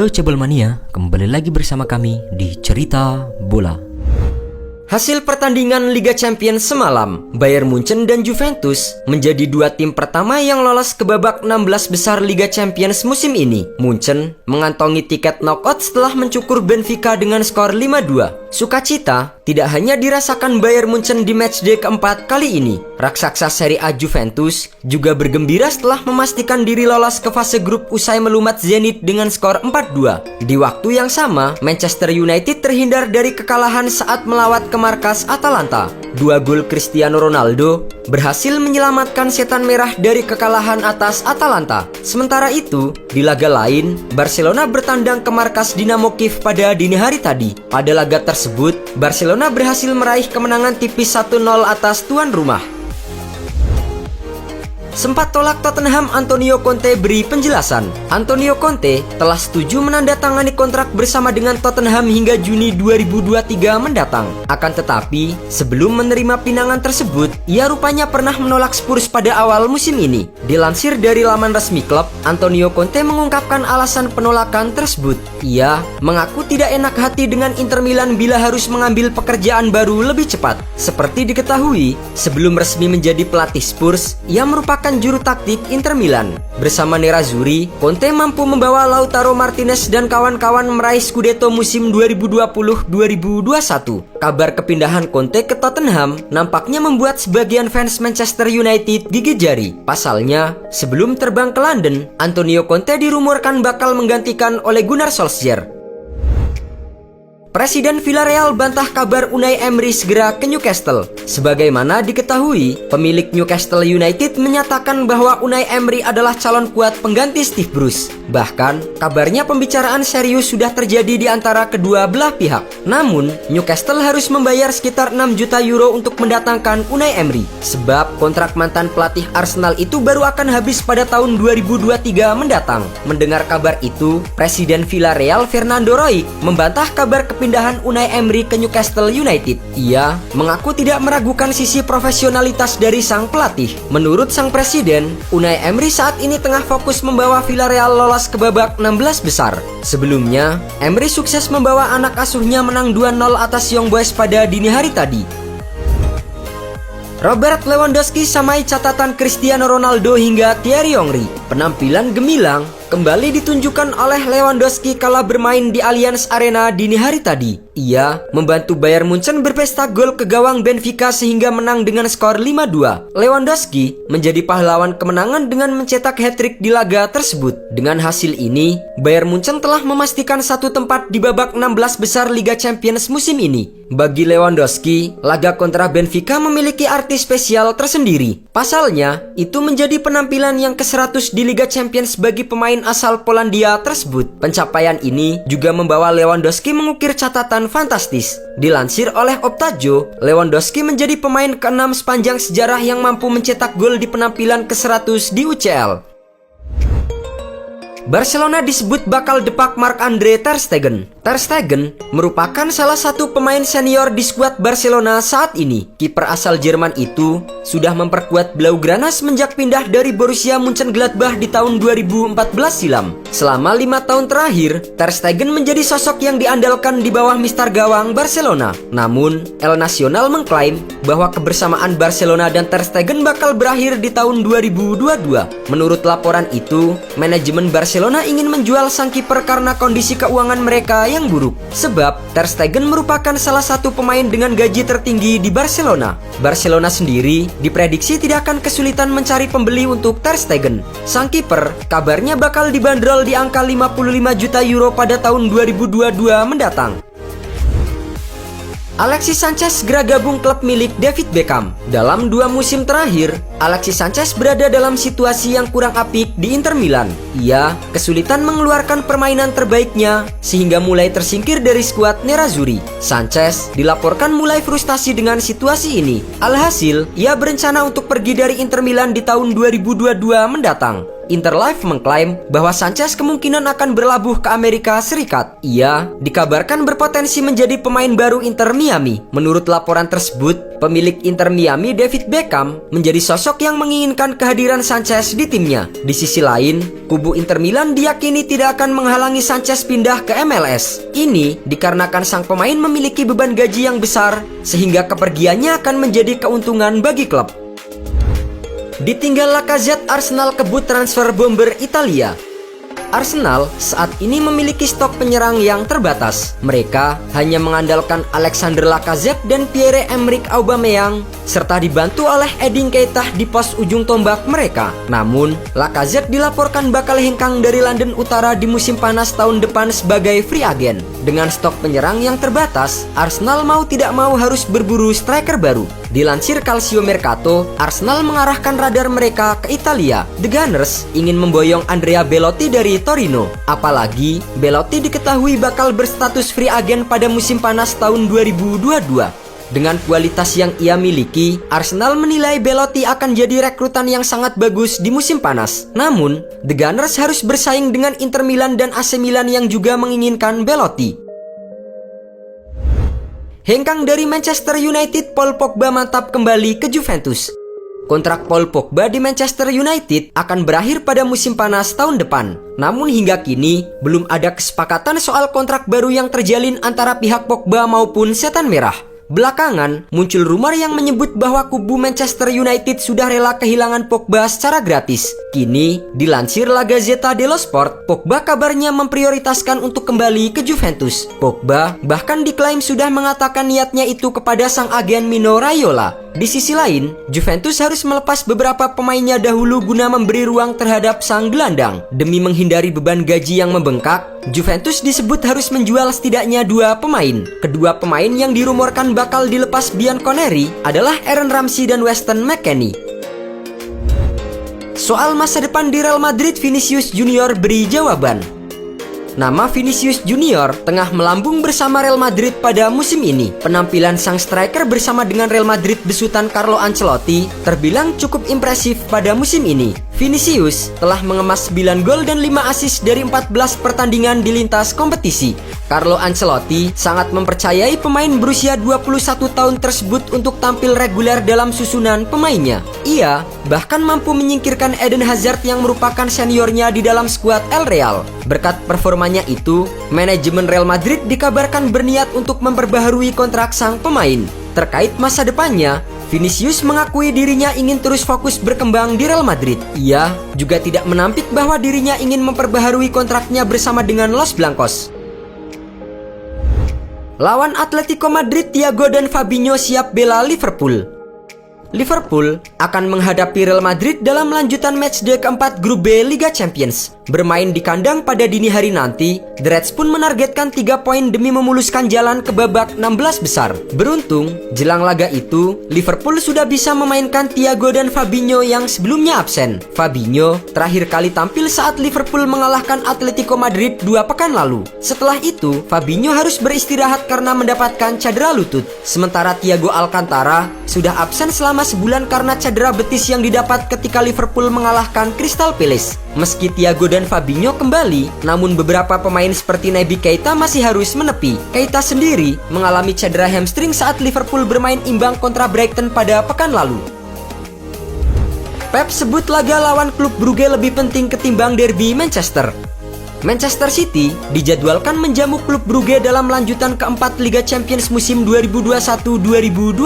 Halo Cebol Mania, kembali lagi bersama kami di Cerita Bola. Hasil pertandingan Liga Champions semalam, Bayern Munchen dan Juventus menjadi dua tim pertama yang lolos ke babak 16 besar Liga Champions musim ini. Munchen mengantongi tiket knockout setelah mencukur Benfica dengan skor 5-2. Sukacita tidak hanya dirasakan Bayern Munchen di matchday keempat kali ini. Raksasa Serie A Juventus juga bergembira setelah memastikan diri lolos ke fase grup usai melumat Zenit dengan skor 4-2. Di waktu yang sama, Manchester United terhindar dari kekalahan saat melawat ke markas Atalanta. Dua gol Cristiano Ronaldo berhasil menyelamatkan setan merah dari kekalahan atas Atalanta. Sementara itu, di laga lain, Barcelona bertandang ke markas Dinamo Kiev pada dini hari tadi. Pada laga tersebut, Barcelona berhasil meraih kemenangan tipis 1-0 atas tuan rumah. Sempat tolak Tottenham, Antonio Conte beri penjelasan. Antonio Conte telah setuju menandatangani kontrak bersama dengan Tottenham hingga Juni 2023 mendatang. Akan tetapi, sebelum menerima pinangan tersebut, ia rupanya pernah menolak Spurs pada awal musim ini. Dilansir dari laman resmi klub, Antonio Conte mengungkapkan alasan penolakan tersebut. Ia mengaku tidak enak hati dengan Inter Milan bila harus mengambil pekerjaan baru lebih cepat. Seperti diketahui, sebelum resmi menjadi pelatih Spurs, ia merupakan juru taktik Inter Milan. Bersama Nerazzurri, Conte mampu membawa Lautaro Martinez dan kawan-kawan meraih Scudetto musim 2020-2021. Kabar kepindahan Conte ke Tottenham nampaknya membuat sebagian fans Manchester United gigit jari. Pasalnya, sebelum terbang ke London, Antonio Conte dirumorkan bakal menggantikan oleh Gunnar Solskjaer. Presiden Villarreal bantah kabar Unai Emery segera ke Newcastle. Sebagaimana diketahui, pemilik Newcastle United menyatakan bahwa Unai Emery adalah calon kuat pengganti Steve Bruce. Bahkan, kabarnya pembicaraan serius sudah terjadi di antara kedua belah pihak. Namun, Newcastle harus membayar sekitar 6 juta euro untuk mendatangkan Unai Emery. Sebab kontrak mantan pelatih Arsenal itu baru akan habis pada tahun 2023 mendatang. Mendengar kabar itu, Presiden Villarreal Fernando Roig membantah kabar pindahan Unai Emery ke Newcastle United. Ia mengaku tidak meragukan sisi profesionalitas dari sang pelatih. Menurut sang presiden, Unai Emery saat ini tengah fokus membawa Villarreal lolos ke babak 16 besar. Sebelumnya, Emery sukses membawa anak asuhnya menang 2-0 atas Young Boys pada dini hari tadi. Robert Lewandowski samai catatan Cristiano Ronaldo hingga Thierry Henry. Penampilan gemilang kembali ditunjukkan oleh Lewandowski kala bermain di Allianz Arena dini hari tadi. Ia membantu Bayern Munchen berpesta gol ke gawang Benfica sehingga menang dengan skor 5-2. Lewandowski menjadi pahlawan kemenangan dengan mencetak hat-trick di laga tersebut. Dengan hasil ini, Bayern Munchen telah memastikan satu tempat di babak 16 besar Liga Champions musim ini. Bagi Lewandowski, laga kontra Benfica memiliki arti spesial tersendiri. Pasalnya, itu menjadi penampilan yang ke-100 di Liga Champions bagi pemain asal Polandia tersebut. Pencapaian ini juga membawa Lewandowski mengukir catatan fantastis. Dilansir oleh Optajo, Lewandowski menjadi pemain ke-6 sepanjang sejarah yang mampu mencetak gol di penampilan ke-100 di UCL. Barcelona disebut bakal depak Marc-Andre ter Stegen. Ter Stegen merupakan salah satu pemain senior di skuad Barcelona saat ini. Kiper asal Jerman itu sudah memperkuat Blaugrana semenjak pindah dari Borussia Mönchengladbach di tahun 2014 silam. Selama 5 tahun terakhir, Ter Stegen menjadi sosok yang diandalkan di bawah mister gawang Barcelona. Namun, El Nacional mengklaim bahwa kebersamaan Barcelona dan Ter Stegen bakal berakhir di tahun 2022. Menurut laporan itu, manajemen Barcelona ingin menjual sang kiper karena kondisi keuangan mereka yang buruk. Sebab Ter Stegen merupakan salah satu pemain dengan gaji tertinggi di Barcelona. Barcelona sendiri diprediksi tidak akan kesulitan mencari pembeli untuk Ter Stegen. Sang kiper kabarnya bakal dibanderol di angka 55 juta euro pada tahun 2022 mendatang. Alexis Sanchez segera gabung klub milik David Beckham. Dalam 2 musim terakhir, Alexis Sanchez berada dalam situasi yang kurang apik di Inter Milan. Ia kesulitan mengeluarkan permainan terbaiknya sehingga mulai tersingkir dari skuad Nerazzurri. Sanchez dilaporkan mulai frustasi dengan situasi ini. Alhasil, ia berencana untuk pergi dari Inter Milan di tahun 2022 mendatang. Interlife mengklaim bahwa Sanchez kemungkinan akan berlabuh ke Amerika Serikat. Ia dikabarkan berpotensi menjadi pemain baru Inter Miami. Menurut laporan tersebut, pemilik Inter Miami David Beckham menjadi sosok yang menginginkan kehadiran Sanchez di timnya. Di sisi lain, kubu Inter Milan diyakini tidak akan menghalangi Sanchez pindah ke MLS. Ini dikarenakan sang pemain memiliki beban gaji yang besar sehingga kepergiannya akan menjadi keuntungan bagi klub. Ditinggal Lacazette, Arsenal kebut transfer bomber Italia. Arsenal saat ini memiliki stok penyerang yang terbatas. Mereka hanya mengandalkan Alexander Lacazette dan Pierre-Emerick Aubameyang serta dibantu oleh Edin Keita di pos ujung tombak mereka. Namun, Lacazette dilaporkan bakal hengkang dari London Utara di musim panas tahun depan sebagai free agent. Dengan stok penyerang yang terbatas, Arsenal mau tidak mau harus berburu striker baru. Dilansir Calcio Mercato, Arsenal mengarahkan radar mereka ke Italia. The Gunners ingin memboyong Andrea Belotti dari Torino. Apalagi, Belotti diketahui bakal berstatus free agent pada musim panas tahun 2022. Dengan kualitas yang ia miliki, Arsenal menilai Belotti akan jadi rekrutan yang sangat bagus di musim panas. Namun, The Gunners harus bersaing dengan Inter Milan dan AC Milan yang juga menginginkan Belotti. Hengkang dari Manchester United, Paul Pogba mantap kembali ke Juventus. Kontrak Paul Pogba di Manchester United akan berakhir pada musim panas tahun depan. Namun hingga kini, belum ada kesepakatan soal kontrak baru yang terjalin antara pihak Pogba maupun Setan Merah. Belakangan, muncul rumor yang menyebut bahwa kubu Manchester United sudah rela kehilangan Pogba secara gratis. Kini, dilansir La Gazzetta dello Sport, Pogba kabarnya memprioritaskan untuk kembali ke Juventus. Pogba bahkan diklaim sudah mengatakan niatnya itu kepada sang agen Mino Raiola. Di sisi lain, Juventus harus melepas beberapa pemainnya dahulu guna memberi ruang terhadap sang gelandang. Demi menghindari beban gaji yang membengkak, Juventus disebut harus menjual setidaknya 2 pemain. Kedua pemain yang dirumorkan bakal dilepas Bianconeri adalah Aaron Ramsey dan Weston McKennie. Soal masa depan di Real Madrid, Vinicius Junior beri jawaban. Nama Vinicius Junior tengah melambung bersama Real Madrid pada musim ini. Penampilan sang striker bersama dengan Real Madrid besutan Carlo Ancelotti terbilang cukup impresif pada musim ini. Vinicius telah mengemas 9 gol dan 5 assist dari 14 pertandingan di lintas kompetisi. Carlo Ancelotti sangat mempercayai pemain berusia 21 tahun tersebut untuk tampil reguler dalam susunan pemainnya. Ia bahkan mampu menyingkirkan Eden Hazard yang merupakan seniornya di dalam skuad El Real. Berkat performanya itu, manajemen Real Madrid dikabarkan berniat untuk memperbaharui kontrak sang pemain. Terkait masa depannya, Vinicius mengakui dirinya ingin terus fokus berkembang di Real Madrid. Ia juga tidak menampik bahwa dirinya ingin memperbaharui kontraknya bersama dengan Los Blancos. Lawan Atletico Madrid, Thiago dan Fabinho siap bela Liverpool. Liverpool akan menghadapi Real Madrid dalam lanjutan matchday keempat grup B Liga Champions. Bermain di kandang pada dini hari nanti, The Reds pun menargetkan 3 poin demi memuluskan jalan ke babak 16 besar. Beruntung, jelang laga itu, Liverpool sudah bisa memainkan Thiago dan Fabinho yang sebelumnya absen. Fabinho terakhir kali tampil saat Liverpool mengalahkan Atletico Madrid 2 pekan lalu. Setelah itu, Fabinho harus beristirahat karena mendapatkan cedera lutut. Sementara Thiago Alcantara sudah absen selama sebulan karena cedera betis yang didapat ketika Liverpool mengalahkan Crystal Palace. Meski Thiago dan Fabinho kembali, namun beberapa pemain seperti Naby Keita masih harus menepi. Keita sendiri mengalami cedera hamstring saat Liverpool bermain imbang kontra Brighton pada pekan lalu. Pep sebut laga lawan klub Brugge lebih penting ketimbang derby Manchester. Manchester City dijadwalkan menjamu klub Brugge dalam lanjutan keempat Liga Champions musim 2021-2022.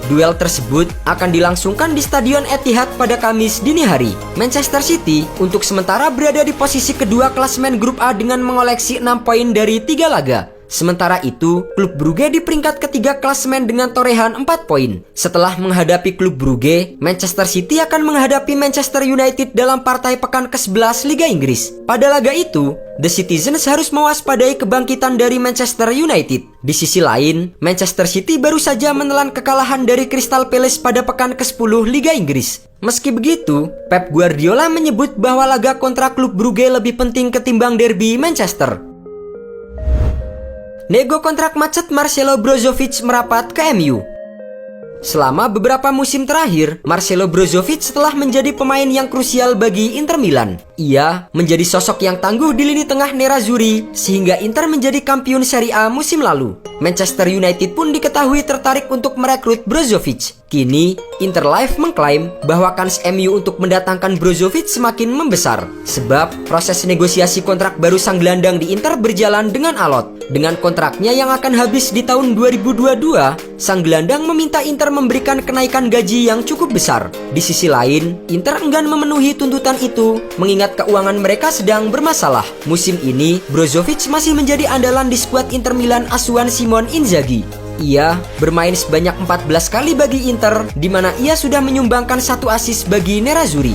Duel tersebut akan dilangsungkan di Stadion Etihad pada Kamis dini hari. Manchester City untuk sementara berada di posisi kedua klasemen grup A dengan mengoleksi 6 poin dari 3 laga. Sementara itu, klub Brugge di peringkat ketiga klasemen dengan torehan 4 poin. Setelah menghadapi klub Brugge, Manchester City akan menghadapi Manchester United dalam partai pekan ke-11 Liga Inggris. Pada laga itu, The Citizens harus mewaspadai kebangkitan dari Manchester United. Di sisi lain, Manchester City baru saja menelan kekalahan dari Crystal Palace pada pekan ke-10 Liga Inggris. Meski begitu, Pep Guardiola menyebut bahwa laga kontra klub Brugge lebih penting ketimbang derby Manchester. Nego kontrak macet Marcelo Brozovic merapat ke MU. Selama beberapa musim terakhir, Marcelo Brozovic telah menjadi pemain yang krusial bagi Inter Milan. Ia menjadi sosok yang tangguh di lini tengah nerazzurri sehingga Inter menjadi kampiun Serie A musim lalu. Manchester United pun diketahui tertarik untuk merekrut Brozovic. Kini, Inter Live mengklaim bahwa kans MU untuk mendatangkan Brozovic semakin membesar. Sebab proses negosiasi kontrak baru sang gelandang di Inter berjalan dengan alot. Dengan kontraknya yang akan habis di tahun 2022, sang gelandang meminta Inter memberikan kenaikan gaji yang cukup besar. Di sisi lain, Inter enggan memenuhi tuntutan itu mengingat keuangan mereka sedang bermasalah. Musim ini, Brozovic masih menjadi andalan di skuad Inter Milan asuhan Simone Inzaghi. Ia bermain sebanyak 14 kali bagi Inter, di mana ia sudah menyumbangkan 1 assist bagi nerazzurri.